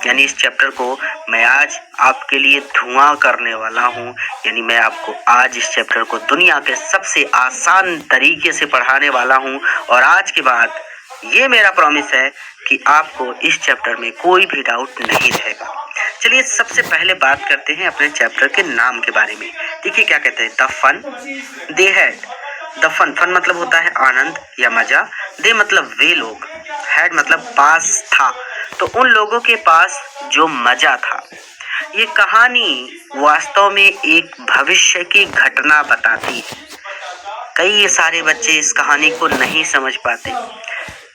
यानी इस चैप्टर को मैं आज आपके लिए धुआं करने वाला हूँ। यानी मैं आपको आज इस चैप्टर को दुनिया के सबसे आसान तरीके से पढ़ाने वाला हूँ और आज के बाद ये मेरा प्रॉमिस है कि आपको इस चैप्टर में कोई भी डाउट नहीं रहेगा। चलिए सबसे पहले बात करते हैं अपने चैप्टर के नाम के बारे में। देखिए क्या कहते हैं, the fun they had. The fun, fun मतलब होता है आनंद या मजा, दे मतलब वे लोग, हैड मतलब पास था, तो उन लोगों के पास जो मजा था। ये कहानी वास्तव में एक भविष्य की घटना बताती है। कई सारे बच्चे इस कहानी को नहीं समझ पाते,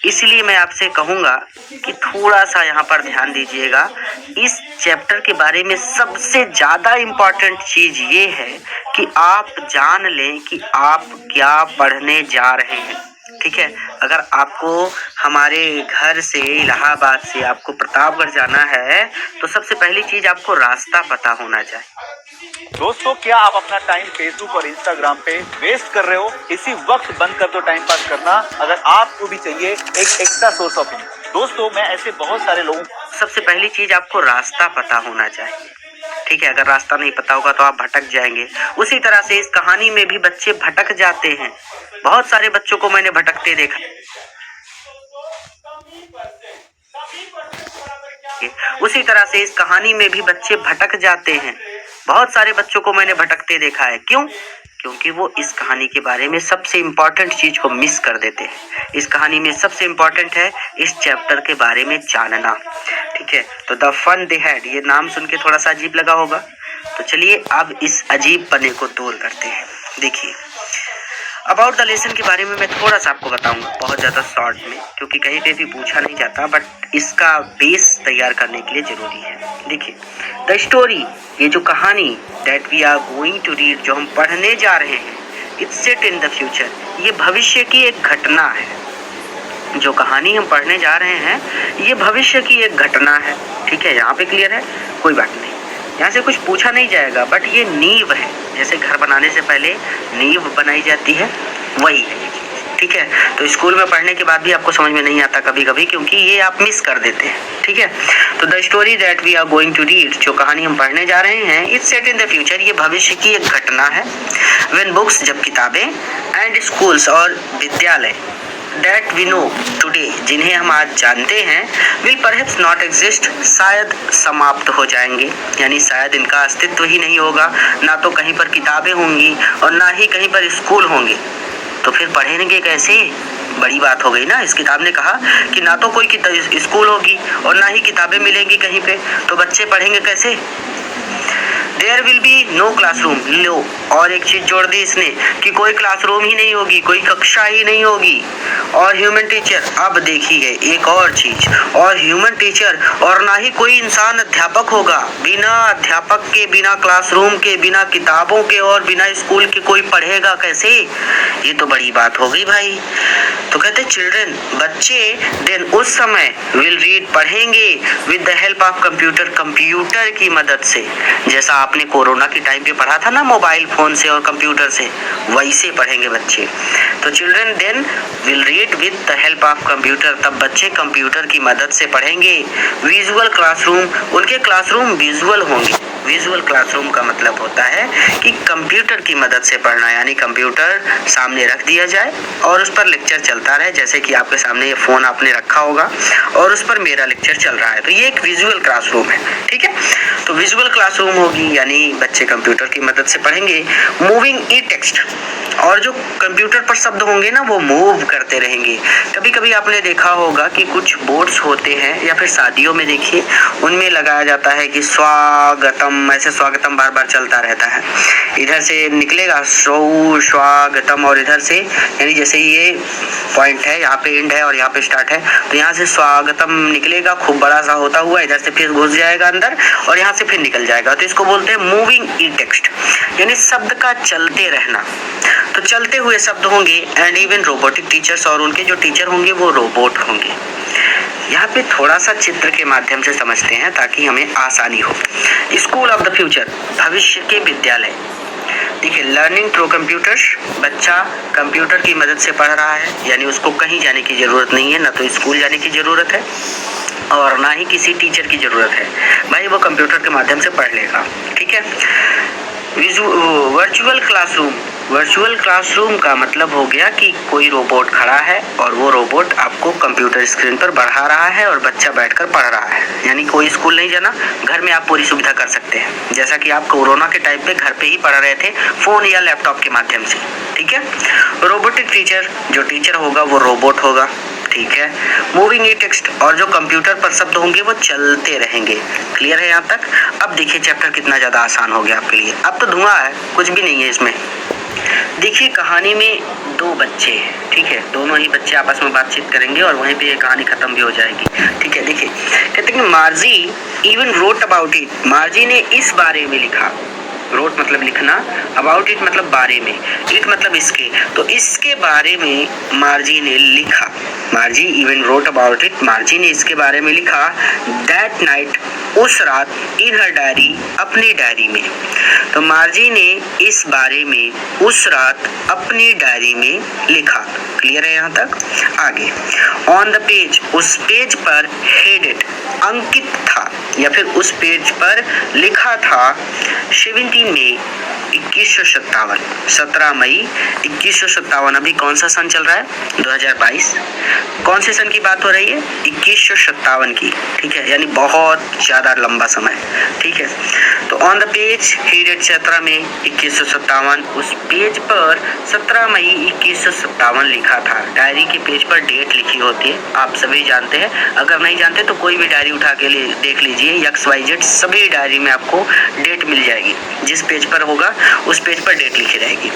इसलिए मैं आपसे कहूँगा कि थोड़ा सा यहाँ पर ध्यान दीजिएगा। इस चैप्टर के बारे में सबसे ज़्यादा इम्पॉर्टेंट चीज़ ये है कि आप जान लें कि आप क्या पढ़ने जा रहे हैं। ठीक है, अगर आपको हमारे घर से इलाहाबाद से आपको प्रतापगढ़ जाना है तो सबसे पहली चीज़ आपको रास्ता पता होना चाहिए। दोस्तों, क्या आप अपना टाइम फेसबुक और इंस्टाग्राम पे वेस्ट कर रहे हो? इसी वक्त बंद कर दो टाइम पास करना, अगर आपको भी चाहिए एक एक्स्ट्रा सोर्स ऑफ इनकम। दोस्तों, मैं ऐसे बहुत सारे लोगों सबसे पहली चीज आपको रास्ता पता होना चाहिए। ठीक है, अगर रास्ता नहीं पता होगा तो आप भटक जाएंगे। उसी तरह से इस कहानी में भी बच्चे भटक जाते हैं। बहुत सारे बच्चों को मैंने भटकते देखा। उसी तरह से इस कहानी में भी बच्चे भटक जाते हैं। बहुत सारे बच्चों को मैंने भटकते देखा है। क्यों? क्योंकि वो इस कहानी के बारे में सबसे इम्पोर्टेंट चीज को मिस कर देते हैं। इस कहानी में सबसे इम्पोर्टेंट है इस चैप्टर के बारे में जानना। ठीक है, तो द फन दे हैड, ये नाम सुन के थोड़ा सा अजीब लगा होगा, तो चलिए अब इस अजीब पने को दूर करते हैं। देखिए, अबाउट द लेसन के बारे में मैं थोड़ा सा आपको बताऊंगा, बहुत ज़्यादा शॉर्ट में, क्योंकि कहीं पे भी पूछा नहीं जाता, बट इसका बेस तैयार करने के लिए ज़रूरी है। देखिए, द स्टोरी, ये जो कहानी that we are going to read, जो हम पढ़ने जा रहे हैं, it's set in the future, ये भविष्य की एक घटना है। जो कहानी हम पढ़ने जा रहे हैं ये भविष्य की एक घटना है। ठीक है, यहाँ पे क्लियर है, कोई बात नहीं, यहाँ से कुछ पूछा नहीं जाएगा, बट ये नींव है। जैसे घर बनाने से पहले नींव बनाई जाती है, वही है ये चीज़। ठीक है, तो स्कूल में पढ़ने के बाद भी आपको समझ में नहीं आता कभी कभी, क्योंकि ये आप मिस कर देते हैं। ठीक है, तो the story that we are going to read, जो कहानी हम पढ़ने जा रहे हैं, it's set in the future, ये भविष्य की एक घटना है। व्हेन बुक्स, जब किताबें, एंड स्कूल्स, और विद्यालय, That we know today, जिन्हें हम आज जानते हैं, will perhaps not exist, शायद समाप्त हो जाएंगे। यानी शायद इनका अस्तित्व ही नहीं होगा, ना तो कहीं पर किताबें होंगी और ना ही कहीं पर स्कूल होंगे। तो फिर पढ़ेंगे कैसे? बड़ी बात हो गई ना। इस किताब ने कहा कि ना तो कोई स्कूल होगी और ना ही किताबें मिलेंगी कहीं पे, तो बच्चे पढ़ेंगे कैसे? There will be no classroom, लो, और एक चीज जोड़ दी इसने कि कोई क्लासरूम ही नहीं होगी, कोई कक्षा ही नहीं होगी। और ह्यूमन टीचर, अब देखिए एक और चीज, और ह्यूमन टीचर, और ना ही कोई इंसान अध्यापक होगा। बिना अध्यापक के, बिना क्लासरूम के, बिना किताबों के और बिना स्कूल के कोई पढ़ेगा कैसे? ये तो बड़ी बात हो गई भाई। तो कहते चिल्ड्रन, बच्चे, देन उस समय, विल रीड, पढ़ेंगे, with the help of computer, computer की मदद से। जैसा आपने कोरोना के टाइम पे पढ़ा था ना, मोबाइल फोन से और कंप्यूटर से, वैसे पढ़ेंगे बच्चे। तो children then will read with the help of computer, तब बच्चे कंप्यूटर की मदद से पढ़ेंगे। विजुअल क्लासरूम, उनके क्लासरूम विजुअल होंगे। विजुअल क्लासरूम का मतलब होता है कि कंप्यूटर की मदद से पढ़ना, यानी कंप्यूटर सामने रख दिया जाए और उस पर लेक्चर चलता रहे। जैसे कि आपके सामने ये फोन आपने रखा होगा और उस पर मेरा लेक्चर चल रहा है, तो ये एक विजुअल क्लासरूम है। ठीक है, तो विजुअल क्लासरूम होगी, यानी बच्चे कंप्यूटर की मदद से पढ़ेंगे। मूविंग ई टेक्स्ट, और जो कंप्यूटर पर शब्द होंगे ना, वो मूव करते रहेंगे। कभी कभी आपने देखा होगा कि कुछ बोर्ड्स होते हैं, या फिर शादियों में देखिए, उनमें लगाया जाता है कि स्वागतम, ऐसे स्वागतम बार बार चलता रहता है। इधर से निकलेगा स्वागतम, और इधर से, यानी जैसे ये पॉइंट है, यहाँ पे एंड है और यहाँ पे स्टार्ट है, तो यहाँ से स्वागतम निकलेगा खूब बड़ा सा होता हुआ, इधर से फिर घुस जाएगा अंदर और यहाँ से फिर निकल जाएगा। तो इसको बोलते हैं मूविंग ई टेक्स्ट, यानी शब्द का चलते रहना। तो चलते हुए शब्द होंगे। एंड इवन रोबोटिक टीचर्स, और उनके जो टीचर होंगे वो रोबोट होंगे। यहाँ पे थोड़ा सा चित्र के माध्यम से समझते हैं ताकि हमें आसानी हो। स्कूल ऑफ द फ्यूचर, भविष्य के विद्यालय। देखिए, लर्निंग थ्रू कंप्यूटर्स, बच्चा कंप्यूटर की मदद से पढ़ रहा है, यानी उसको कहीं जाने की जरूरत नहीं है, ना तो स्कूल जाने की जरूरत है। और ना ही किसी टीचर की ज़रूरत है। भाई वो कंप्यूटर के माध्यम से पढ़ लेगा, ठीक है। वर्चुअल क्लासरूम का मतलब हो गया कि कोई रोबोट खड़ा है और वो रोबोट आपको कंप्यूटर स्क्रीन पर बढ़ा रहा है और बच्चा बैठकर पढ़ रहा है। यानी कोई स्कूल नहीं जाना, घर में आप पूरी सुविधा कर सकते हैं, जैसा कि आप कोरोना के टाइम पे घर पे ही पढ़ रहे थे फ़ोन या लैपटॉप के माध्यम से, ठीक है। रोबोटिक टीचर, जो टीचर होगा वो रोबोट होगा, ठीक है। मूविंग ई टेक्स्ट, और जो कंप्यूटर पर शब्द होंगे वो चलते रहेंगे। क्लियर है यहाँ तक? अब देखिए चैप्टर कितना ज़्यादा आसान हो गया आपके लिए। अब तो धुआं है, कुछ भी नहीं है इसमें। देखिए कहानी में दो बच्चे, ठीक है, दोनों ही बच्चे आपस में बातचीत करेंगे और वहीं पे ये कहानी खत्म भी हो जाएगी, ठीक है। देखिए कहते हैं कि मार्जी इवन रोट अबाउट इट, मार्जी ने इस बारे में लिखा। रोट मतलब लिखना, अबाउट इट मतलब बारे में, इट मतलब इसके, तो इसके बारे में मार्जी ने लिखा। मार्जी इवन रोट अबाउट इट, मार्जी ने इसके बारे में लिखा। दैट नाइट, उस रात, इन हर डायरी, अपनी डायरी में। तो मार्जी ने इस बारे में उस रात अपनी डायरी में लिखा। क्लियर है यहाँ तक? आगे ऑन द पेज, उस पेज पर हेडेड, अंकित था या फिर उस पेज पर लिखा था 17 मई 2157, 17 मई 2157। अभी कौन सा सन चल रहा है? 2022। कौन से सन की बात हो रही है? 2157 की, ठीक है, यानी बहुत ज़्यादा लंबा समय, ठीक है। तो ऑन द पेज हेडेड 17 मई 2157, उस पेज पर 17 मई 2157 लिखा था। डायरी के पेज पर डेट लिखी होती है, आप सभी जानते हैं। अगर नहीं जानते तो कोई भी डायरी उठा के देख लीजिए, XYZ सभी डायरी में आपको डेट मिल जाएगी। जिस पेज पर होगा उस पेज पर डेट लिखी रहेगी।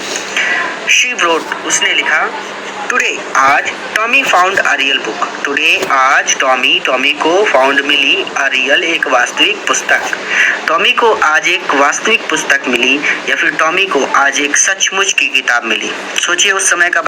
शी रोट, उसने लिखा। टुडे, आज, Tommy found a real book. Today, आज, टॉमी को फाउंड मिली अ रियल, एक वास्तविक पुस्तक। टॉमी को आज एक वास्तविक पुस्तक मिली या फिर टॉमी को आज एक सचमुच की किताब मिली। सोचिए उस समय का